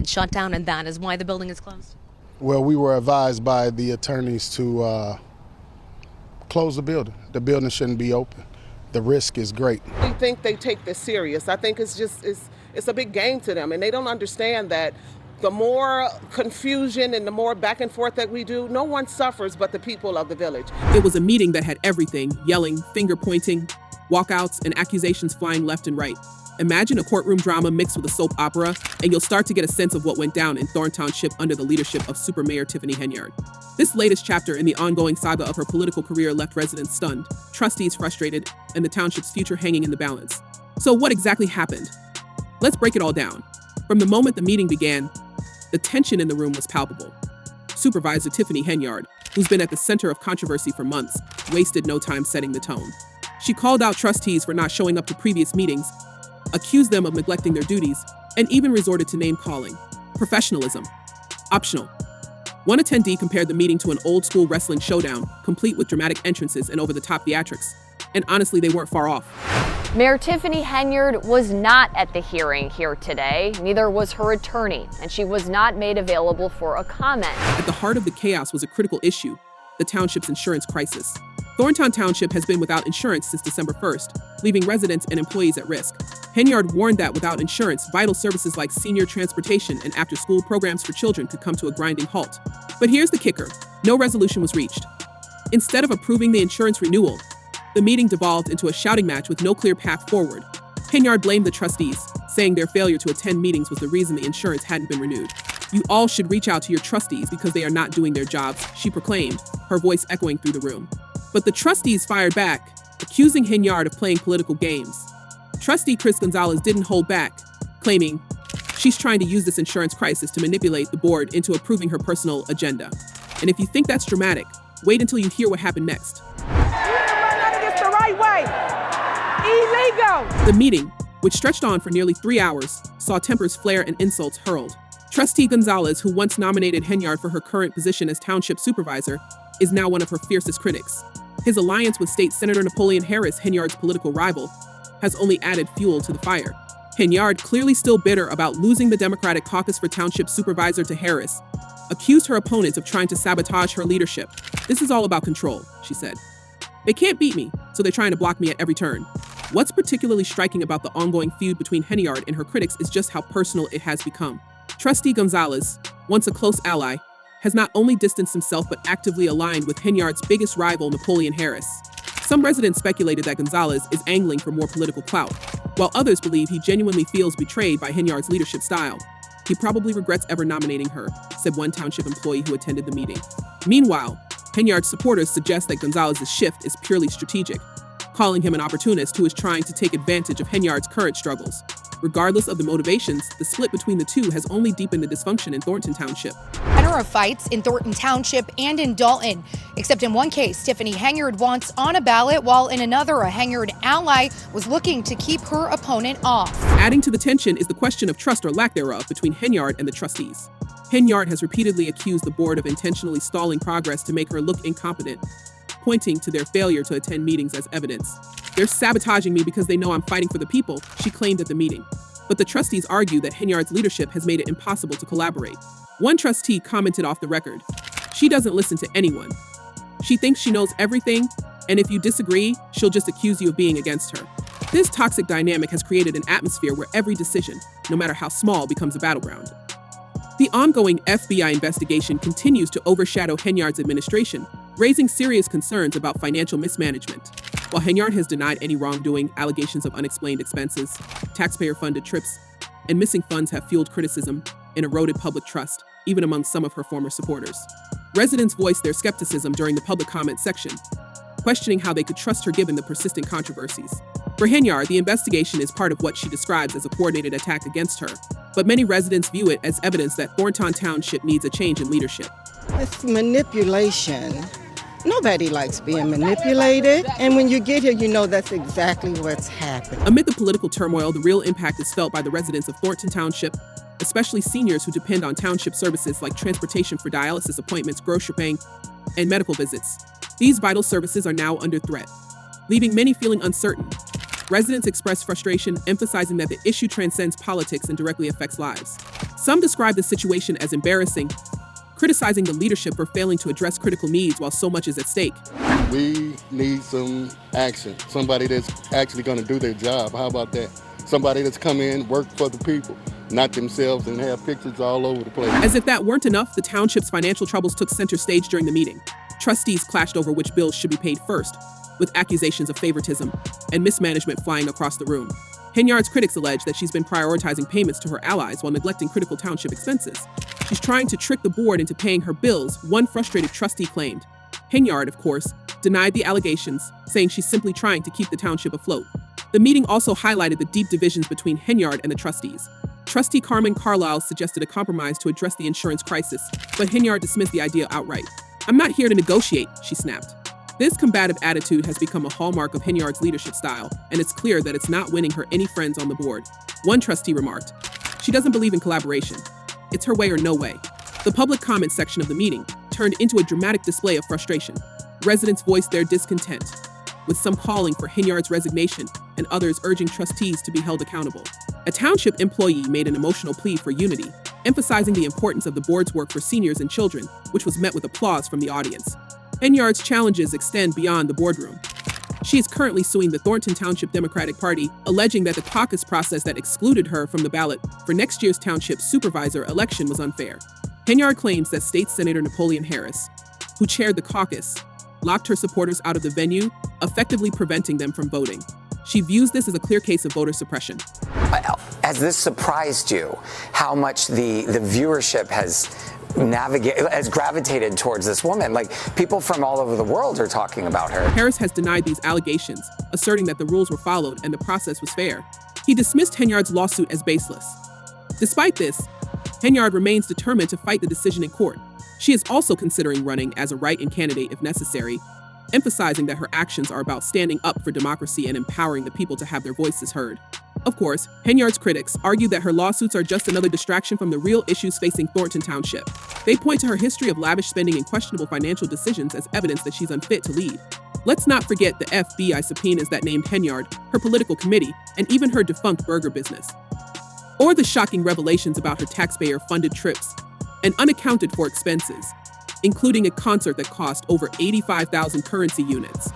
shut down, and that is why the building is closed? Well, we were advised by the attorneys to close the building. The building shouldn't be open. The risk is great. I think they take this serious. I think it's a big game to them, and they don't understand that the more confusion and the more back and forth that we do, no one suffers but the people of the village. It was a meeting that had everything: yelling, finger pointing, walkouts, and accusations flying left and right. Imagine a courtroom drama mixed with a soap opera, and you'll start to get a sense of what went down in Thornton Township under the leadership of Super Mayor Tiffany Henyard. This latest chapter in the ongoing saga of her political career left residents stunned, trustees frustrated, and the township's future hanging in the balance. So what exactly happened? Let's break it all down. From the moment the meeting began, the tension in the room was palpable. Supervisor Tiffany Henyard, who's been at the center of controversy for months, wasted no time setting the tone. She called out trustees for not showing up to previous meetings, accused them of neglecting their duties, and even resorted to name-calling. Professionalism. Optional. One attendee compared the meeting to an old-school wrestling showdown, complete with dramatic entrances and over-the-top theatrics. And honestly, they weren't far off. Mayor Tiffany Henyard was not at the hearing here today. Neither was her attorney, and she was not made available for a comment. At the heart of the chaos was a critical issue: the township's insurance crisis. Thornton Township has been without insurance since December 1st, leaving residents and employees at risk. Henyard warned that without insurance, vital services like senior transportation and after-school programs for children could come to a grinding halt. But here's the kicker: no resolution was reached. Instead of approving the insurance renewal, the meeting devolved into a shouting match with no clear path forward. Henyard blamed the trustees, saying their failure to attend meetings was the reason the insurance hadn't been renewed. "You all should reach out to your trustees because they are not doing their jobs," she proclaimed, her voice echoing through the room. But the trustees fired back, accusing Henyard of playing political games. Trustee Chris Gonzalez didn't hold back, claiming she's trying to use this insurance crisis to manipulate the board into approving her personal agenda. And if you think that's dramatic, wait until you hear what happened next. Illegal! The meeting, which stretched on for nearly 3 hours, saw tempers flare and insults hurled. Trustee Gonzalez, who once nominated Henyard for her current position as township supervisor, is now one of her fiercest critics. His alliance with State Senator Napoleon Harris, Henyard's political rival, has only added fuel to the fire. Henyard, clearly still bitter about losing the Democratic caucus for township supervisor to Harris, accused her opponents of trying to sabotage her leadership. "This is all about control," she said. "They can't beat me, so they're trying to block me at every turn." What's particularly striking about the ongoing feud between Henyard and her critics is just how personal it has become. Trustee Gonzalez, once a close ally, has not only distanced himself but actively aligned with Henyard's biggest rival, Napoleon Harris. Some residents speculated that Gonzalez is angling for more political clout, while others believe he genuinely feels betrayed by Henyard's leadership style. "He probably regrets ever nominating her," said one township employee who attended the meeting. Meanwhile, Henyard's supporters suggest that Gonzalez's shift is purely strategic, calling him an opportunist who is trying to take advantage of Henyard's current struggles. Regardless of the motivations, the split between the two has only deepened the dysfunction in Thornton Township. Tenor of fights in Thornton Township and in Dolton. Except in one case, Tiffany Henyard wants on a ballot, while in another, a Henyard ally was looking to keep her opponent off. Adding to the tension is the question of trust or lack thereof between Henyard and the trustees. Henyard has repeatedly accused the board of intentionally stalling progress to make her look incompetent, pointing to their failure to attend meetings as evidence. "They're sabotaging me because they know I'm fighting for the people," she claimed at the meeting. But the trustees argue that Henyard's leadership has made it impossible to collaborate. One trustee commented off the record, "She doesn't listen to anyone. She thinks she knows everything, and if you disagree, she'll just accuse you of being against her." This toxic dynamic has created an atmosphere where every decision, no matter how small, becomes a battleground. The ongoing FBI investigation continues to overshadow Henyard's administration, raising serious concerns about financial mismanagement. While Henyard has denied any wrongdoing, allegations of unexplained expenses, taxpayer-funded trips, and missing funds have fueled criticism and eroded public trust, even among some of her former supporters. Residents voiced their skepticism during the public comment section, questioning how they could trust her given the persistent controversies. For Henyard, the investigation is part of what she describes as a coordinated attack against her, but many residents view it as evidence that Thornton Township needs a change in leadership. It's manipulation. Nobody likes being manipulated, and when you get here, you know that's exactly what's happening. Amid the political turmoil, the real impact is felt by the residents of Thornton Township, especially seniors who depend on township services like transportation for dialysis appointments, grocery, and medical visits. These vital services are now under threat, leaving many feeling uncertain. Residents express frustration, emphasizing that the issue transcends politics and directly affects lives. Some describe the situation as embarrassing, criticizing the leadership for failing to address critical needs while so much is at stake. We need some action, somebody that's actually going to do their job. How about that? Somebody that's come in, work for the people, not themselves, and have pictures all over the place. As if that weren't enough, the township's financial troubles took center stage during the meeting. Trustees clashed over which bills should be paid first, with accusations of favoritism and mismanagement flying across the room. Henyard's critics allege that she's been prioritizing payments to her allies while neglecting critical township expenses. She's trying to trick the board into paying her bills, one frustrated trustee claimed. Henyard, of course, denied the allegations, saying she's simply trying to keep the township afloat. The meeting also highlighted the deep divisions between Henyard and the trustees. Trustee Carmen Carlisle suggested a compromise to address the insurance crisis, but Henyard dismissed the idea outright. "I'm not here to negotiate," she snapped. This combative attitude has become a hallmark of Henyard's leadership style, and it's clear that it's not winning her any friends on the board. One trustee remarked, "She doesn't believe in collaboration. It's her way or no way." The public comment section of the meeting turned into a dramatic display of frustration. Residents voiced their discontent, with some calling for Henyard's resignation and others urging trustees to be held accountable. A township employee made an emotional plea for unity, emphasizing the importance of the board's work for seniors and children, which was met with applause from the audience. Henyard's challenges extend beyond the boardroom. She is currently suing the Thornton Township Democratic Party, alleging that the caucus process that excluded her from the ballot for next year's township supervisor election was unfair. Henyard claims that State Senator Napoleon Harris, who chaired the caucus, locked her supporters out of the venue, effectively preventing them from voting. She views this as a clear case of voter suppression. Has this surprised you, how much the viewership has gravitated towards this woman? Like, people from all over the world are talking about her. Harris has denied these allegations, asserting that the rules were followed and the process was fair. He dismissed Henyard's lawsuit as baseless. Despite this, Henyard remains determined to fight the decision in court. She is also considering running as a write-in candidate if necessary, emphasizing that her actions are about standing up for democracy and empowering the people to have their voices heard. Of course, Henyard's critics argue that her lawsuits are just another distraction from the real issues facing Thornton Township. They point to her history of lavish spending and questionable financial decisions as evidence that she's unfit to lead. Let's not forget the FBI subpoenas that named Henyard, her political committee, and even her defunct burger business. Or the shocking revelations about her taxpayer-funded trips and unaccounted for expenses, including a concert that cost over 85,000 currency units.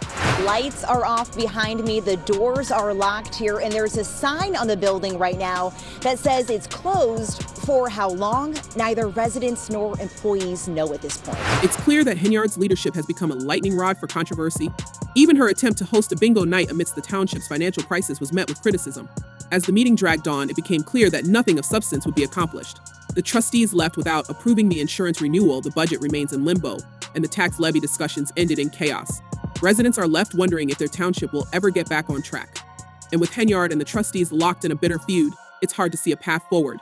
Lights are off behind me, the doors are locked here, and there's a sign on the building right now that says it's closed. For how long? Neither residents nor employees know at this point. It's clear that Henyard's leadership has become a lightning rod for controversy. Even her attempt to host a bingo night amidst the township's financial crisis was met with criticism. As the meeting dragged on, it became clear that nothing of substance would be accomplished. The trustees left without approving the insurance renewal, the budget remains in limbo, and the tax levy discussions ended in chaos. Residents are left wondering if their township will ever get back on track. And with Henyard and the trustees locked in a bitter feud, it's hard to see a path forward.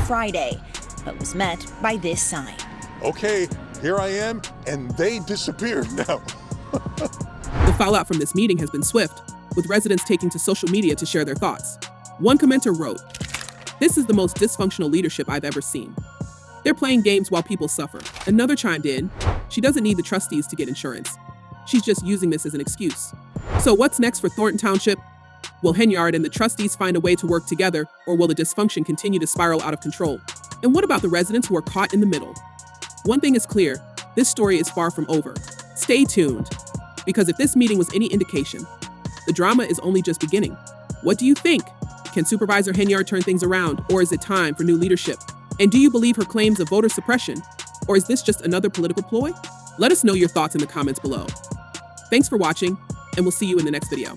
Friday, but was met by this sign. Okay, here I am, and they disappeared now. The fallout from this meeting has been swift, with residents taking to social media to share their thoughts. One commenter wrote, "This is the most dysfunctional leadership I've ever seen. They're playing games while people suffer." Another chimed in, "She doesn't need the trustees to get insurance. She's just using this as an excuse." So what's next for Thornton Township? Will Henyard and the trustees find a way to work together, or will the dysfunction continue to spiral out of control? And what about the residents who are caught in the middle? One thing is clear, this story is far from over. Stay tuned, because if this meeting was any indication, the drama is only just beginning. What do you think? Can Supervisor Henyard turn things around, or is it time for new leadership? And do you believe her claims of voter suppression, or is this just another political ploy? Let us know your thoughts in the comments below. Thanks for watching, and we'll see you in the next video.